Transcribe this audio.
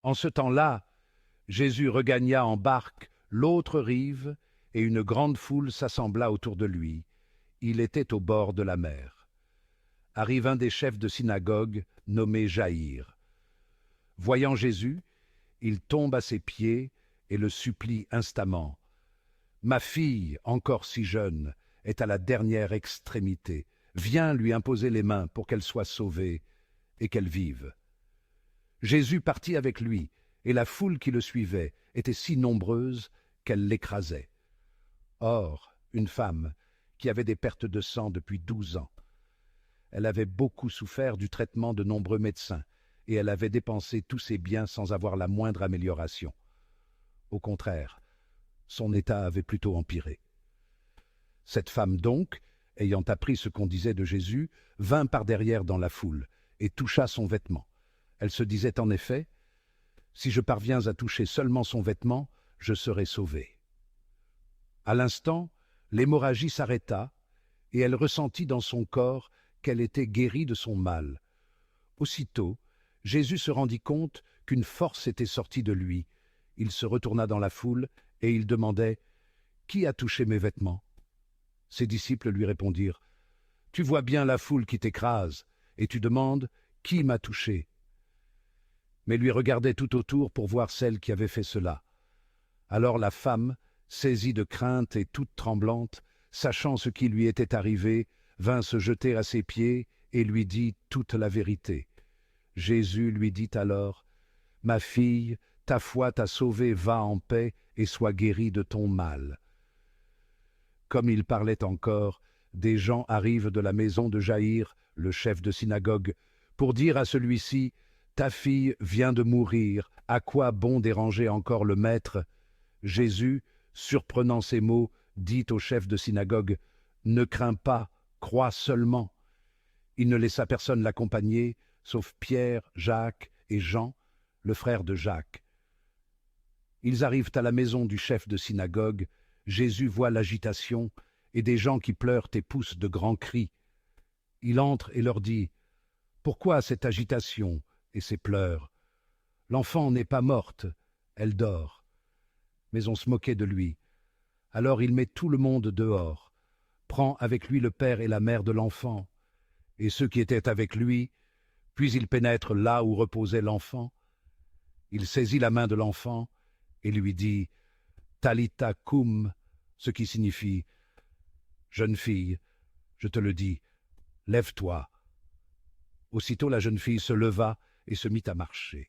En ce temps-là, Jésus regagna en barque l'autre rive, et une grande foule s'assembla autour de lui. Il était au bord de la mer. Arrive un des chefs de synagogue, nommé Jaïr. Voyant Jésus, il tombe à ses pieds et le supplie instamment. Ma fille, encore si jeune, est à la dernière extrémité. Viens lui imposer les mains pour qu'elle soit sauvée et qu'elle vive. Jésus partit avec lui, et la foule qui le suivait était si nombreuse qu'elle l'écrasait. Or, une femme qui avait des pertes de sang depuis 12 ans. Elle avait beaucoup souffert du traitement de nombreux médecins, et elle avait dépensé tous ses biens sans avoir la moindre amélioration. Au contraire, son état avait plutôt empiré. Cette femme donc, ayant appris ce qu'on disait de Jésus, vint par derrière dans la foule, et toucha son vêtement. Elle se disait en effet, « Si je parviens à toucher seulement son vêtement, je serai sauvée. » À l'instant, l'hémorragie s'arrêta, et elle ressentit dans son corps qu'elle était guérie de son mal. Aussitôt, Jésus se rendit compte qu'une force était sortie de lui. Il se retourna dans la foule, et il demandait, « Qui a touché mes vêtements ?» Ses disciples lui répondirent, « Tu vois bien la foule qui t'écrase, et tu demandes, « Qui m'a touché ?» Mais lui regardait tout autour pour voir celle qui avait fait cela. Alors la femme, saisie de crainte et toute tremblante, sachant ce qui lui était arrivé, vint se jeter à ses pieds et lui dit toute la vérité. Jésus lui dit alors, « Ma fille, ta foi t'a sauvée, va en paix et sois guérie de ton mal. » Comme il parlait encore, des gens arrivent de la maison de Jaïr, le chef de synagogue, pour dire à celui-ci, « Ta fille vient de mourir, à quoi bon déranger encore le maître ?» Jésus, surprenant ces mots, dit au chef de synagogue, « Ne crains pas, crois seulement. » Il ne laissa personne l'accompagner, sauf Pierre, Jacques et Jean, le frère de Jacques. Ils arrivent à la maison du chef de synagogue. Jésus voit l'agitation et des gens qui pleurent et poussent de grands cris. Il entre et leur dit, « Pourquoi cette agitation et ces pleurs? L'enfant n'est pas morte, elle dort. » Mais on se moquait de lui. Alors il met tout le monde dehors, prend avec lui le père et la mère de l'enfant, et ceux qui étaient avec lui, puis il pénètre là où reposait l'enfant. Il saisit la main de l'enfant et lui dit « Talitha koum », ce qui signifie « Jeune fille, je te le dis, lève-toi ». Aussitôt la jeune fille se leva et se mit à marcher.